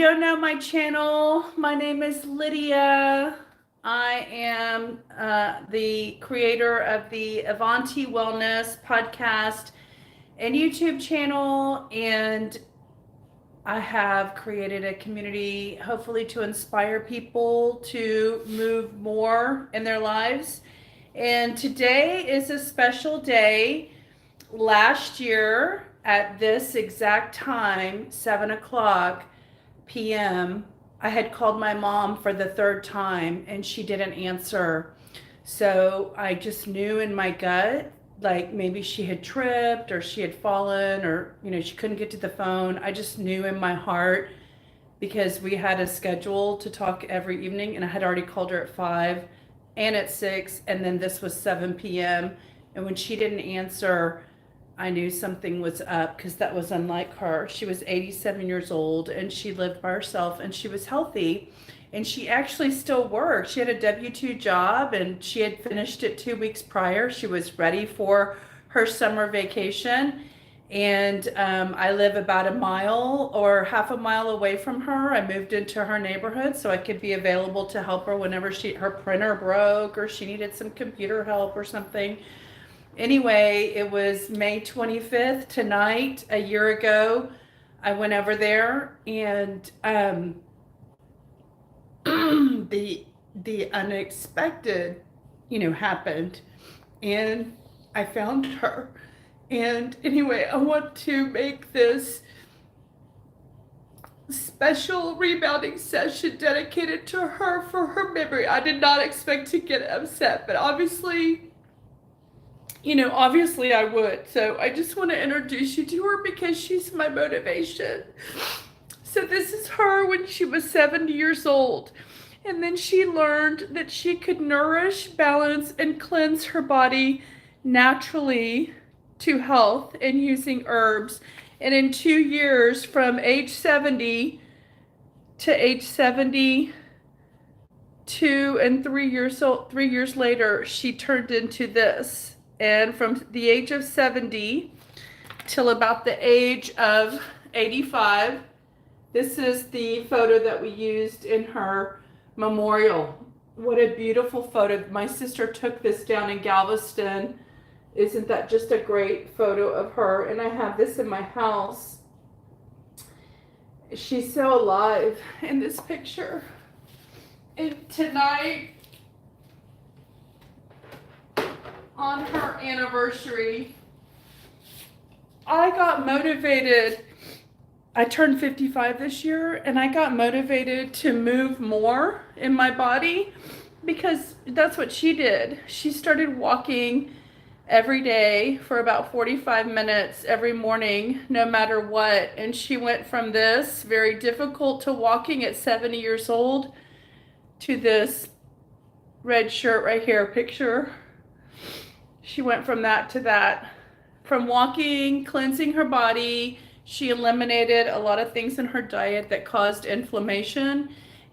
don't know my channel, my name is Lydia. I am the creator of the Avanti Wellness podcast and YouTube channel, and I have created a community hopefully to inspire people to move more in their lives. And today is a special day. Last year at this exact time, 7 o'clock p.m., I had called my mom for the third time and she didn't answer. So I just knew in my gut, like maybe she had tripped or she had fallen or, she couldn't get to the phone. I just knew in my heart because we had a schedule to talk every evening and I had already called her at 5 and at 6, and then this was 7 p.m. And when she didn't answer, I knew something was up because that was unlike her. She was 87 years old and she lived by herself and she was healthy and she actually still worked. She had a W-2 job and she had finished it 2 weeks prior. She was ready for her summer vacation. And I live about a mile or half a mile away from her. I moved into her neighborhood so I could be available to help her whenever her printer broke or she needed some computer help or something. Anyway, it was May 25th tonight, a year ago. I went over there and the unexpected, happened, and I found her. And anyway, I want to make this special rebounding session dedicated to her for her memory. I did not expect to get upset, but obviously I would. So I just want to introduce you to her because she's my motivation. So this is her when she was 70 years old. And then she learned that she could nourish, balance, and cleanse her body naturally to health and using herbs. And in 2 years, from age 70 to age 72 and 3 years old, 3 years later, she turned into this. And from the age of 70 till about the age of 85, this is the photo that we used in her memorial. What a beautiful photo. My sister took this down in Galveston. Isn't that just a great photo of her? And I have this in my house. She's so alive in this picture. And tonight, on her anniversary, I got motivated. I turned 55 this year and I got motivated to move more in my body because that's what she did. She started walking every day for about 45 minutes every morning, no matter what. And she went from this very difficult to walking at 70 years old to this red shirt right here, picture. She went from that to that. From walking, cleansing her body, she eliminated a lot of things in her diet that caused inflammation.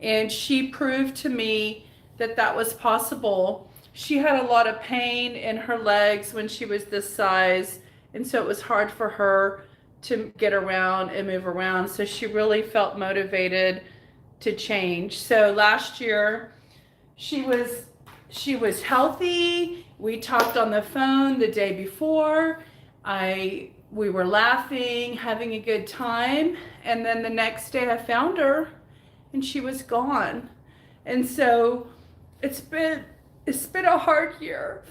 And she proved to me that that was possible. She had a lot of pain in her legs when she was this size. And so it was hard for her to get around and move around. So she really felt motivated to change. So last year, she was healthy. We talked on the phone the day before. We were laughing, having a good time. And then the next day I found her and she was gone. And so it's been a hard year.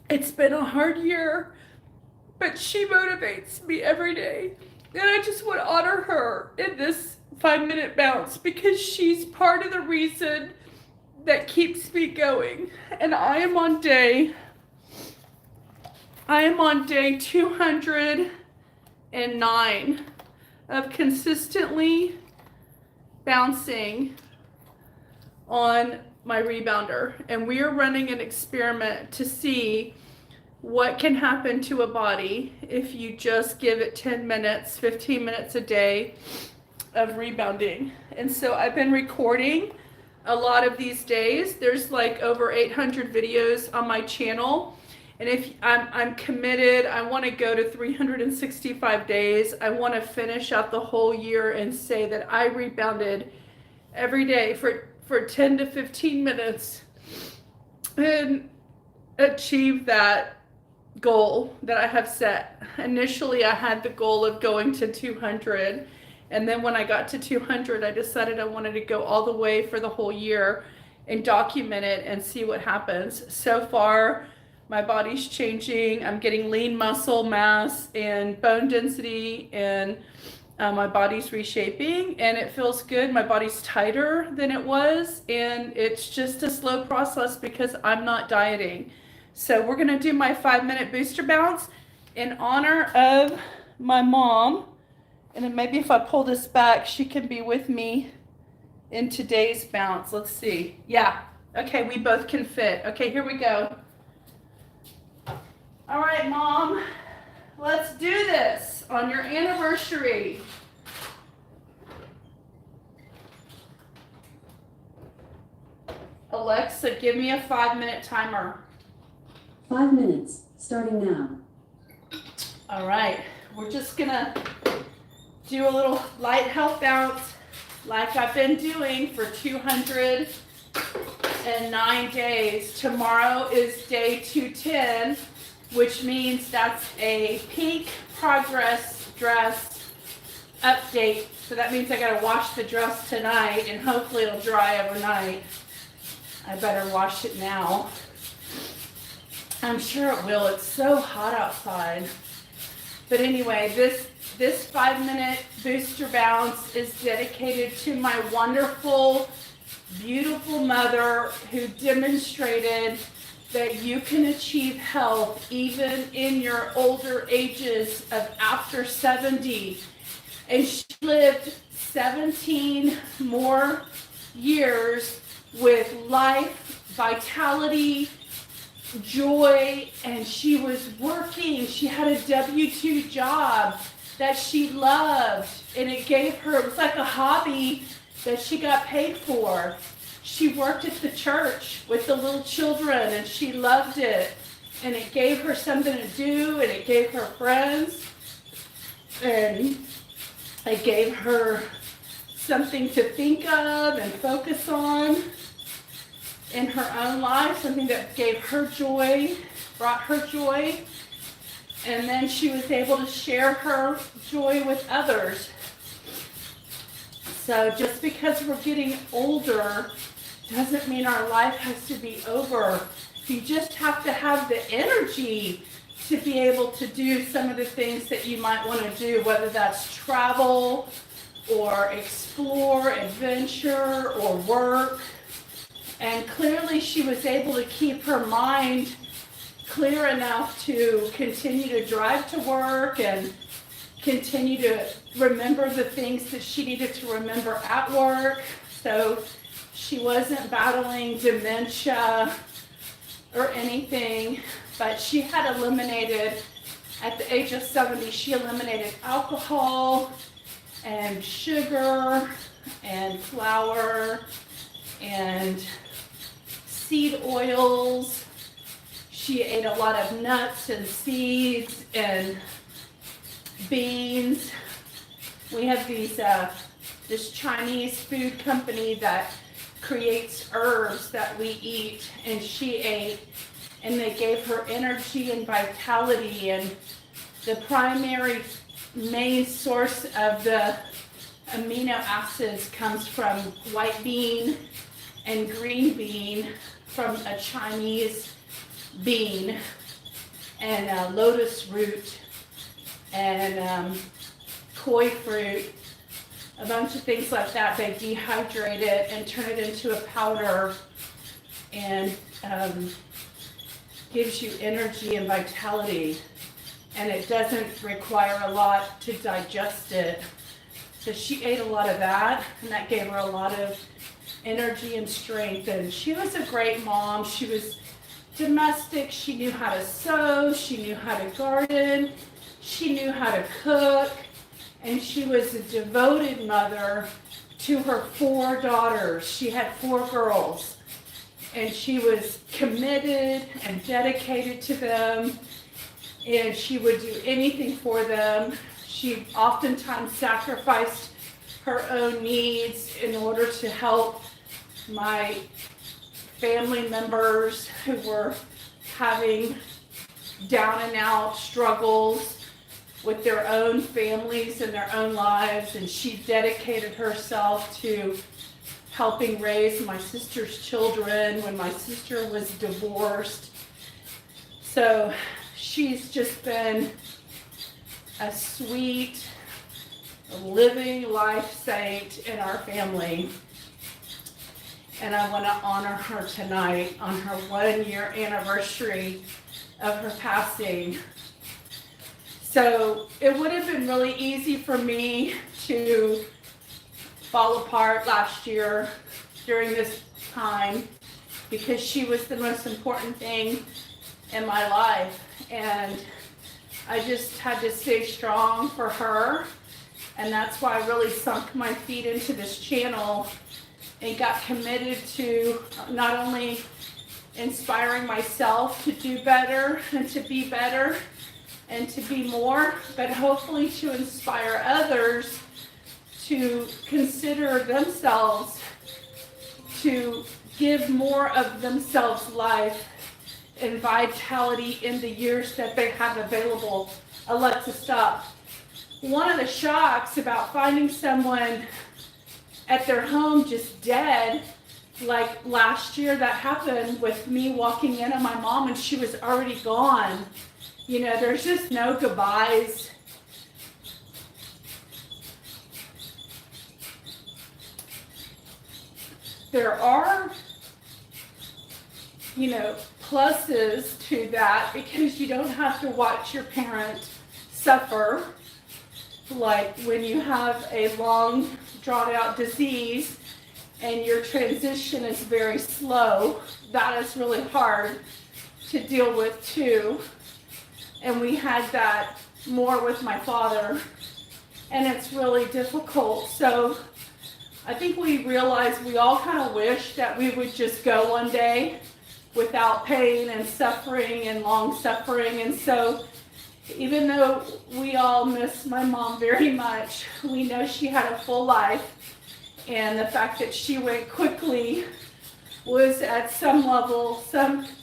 It's been a hard year, but she motivates me every day. And I just want to honor her in this 5-minute bounce because she's part of the reason that keeps me going. And I am on day 209 of consistently bouncing on my rebounder. And we are running an experiment to see what can happen to a body if you just give it 10 minutes, 15 minutes a day of rebounding. And so I've been recording a lot of these days. There's like over 800 videos on my channel. And if I'm committed, I want to go to 365 days. I want to finish out the whole year and say that I rebounded every day for 10 to 15 minutes and achieve that goal that I have set. Initially, I had the goal of going to 200. And then when I got to 200, I decided I wanted to go all the way for the whole year and document it and see what happens. So far, my body's changing. I'm getting lean muscle mass and bone density, and my body's reshaping, and it feels good. My body's tighter than it was, and it's just a slow process because I'm not dieting. So we're gonna do my 5-minute booster bounce in honor of my mom. And then maybe if I pull this back, she can be with me in today's bounce. Let's see. Yeah. Okay, we both can fit. Okay, here we go. All right, Mom. Let's do this on your anniversary. Alexa, give me a 5-minute timer. 5 minutes, starting now. All right, we're just gonna do a little light health bounce like I've been doing for 209 days. Tomorrow is day 210, which means that's a peak progress dress update. So that means I gotta wash the dress tonight and hopefully it'll dry overnight. I better wash it now. I'm sure it will. It's so hot outside. But anyway, this 5-minute booster bounce is dedicated to my wonderful, beautiful mother who demonstrated that you can achieve health even in your older ages of after 70. And she lived 17 more years with life, vitality, joy, and she was working. She had a W-2 job that she loved, and it gave her, it was like a hobby that she got paid for. She worked at the church with the little children, and she loved it, and it gave her something to do, and it gave her friends, and it gave her something to think of and focus on in her own life, something that gave her joy, brought her joy, and then she was able to share her joy with others. So just because we're getting older doesn't mean our life has to be over. You just have to have the energy to be able to do some of the things that you might want to do, whether that's travel or explore, adventure, or work. And clearly she was able to keep her mind clear enough to continue to drive to work and continue to remember the things that she needed to remember at work. So she wasn't battling dementia or anything, but she had eliminated, at the age of 70, she eliminated alcohol and sugar and flour and seed oils. She ate a lot of nuts and seeds and beans. We have this Chinese food company that creates herbs that we eat, and she ate, and they gave her energy and vitality. And the primary main source of the amino acids comes from white bean and green bean from a Chinese bean, and lotus root and koi fruit, a bunch of things like that. They dehydrate it and turn it into a powder, and gives you energy and vitality, and it doesn't require a lot to digest it. So she ate a lot of that, and that gave her a lot of energy and strength. And she was a great mom. She was domestic. She knew how to sew. She knew how to garden. She knew how to cook. And she was a devoted mother to her 4 daughters. She had 4 girls. and she was committed and dedicated to them, and she would do anything for them. She oftentimes sacrificed her own needs in order to help my family members who were having down and out struggles with their own families and their own lives, and she dedicated herself to helping raise my sister's children when my sister was divorced. So she's just been a sweet, living life saint in our family. And I want to honor her tonight on her 1-year anniversary of her passing. So it would have been really easy for me to fall apart last year during this time because she was the most important thing in my life. And I just had to stay strong for her. And that's why I really sunk my feet into this channel and got committed to not only inspiring myself to do better and to be better and to be more, but hopefully to inspire others to consider themselves, to give more of themselves life and vitality in the years that they have available. Alexa, stop. One of the shocks about finding someone at their home just dead, like last year that happened with me walking in on my mom and she was already gone. You know, there's just no goodbyes. There are, you know, pluses to that because you don't have to watch your parent suffer. Like when you have a long, drawn out disease and your transition is very slow, that is really hard to deal with too. And we had that more with my father, and it's really difficult. So I think we realized we all kind of wish that we would just go one day without pain and suffering and long suffering. And so even though we all miss my mom very much, we know she had a full life, and the fact that she went quickly was at some level,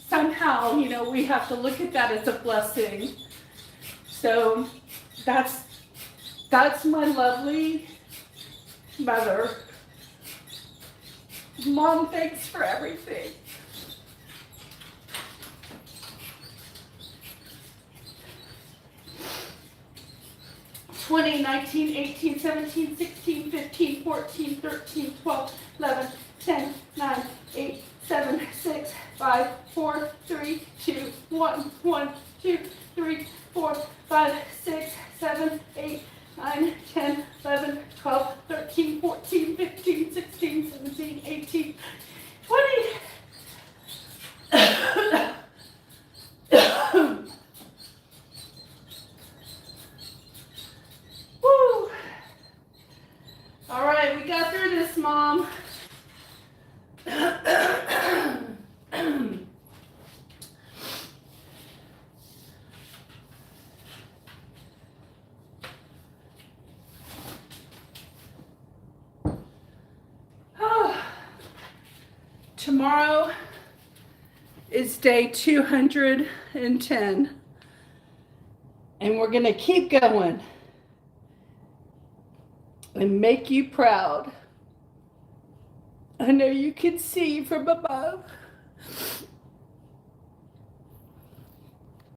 somehow, you know, we have to look at that as a blessing. So that's my lovely mother. Mom, thanks for everything. $20, $19, $18, $17, $16, $15, $14, $13, $12, $11, $10, $9, $8, $7, $6, $5, $4, $3, $2, $1, $1, $2, $3, $4, $5, $6, $7, $8, $9, $10, $11, $12, $13, $14, $15, $16, $17, $18, $20. Woo! All right, we got through this, Mom. Tomorrow is day 210, and we're going to keep going and make you proud. I know you can see from above.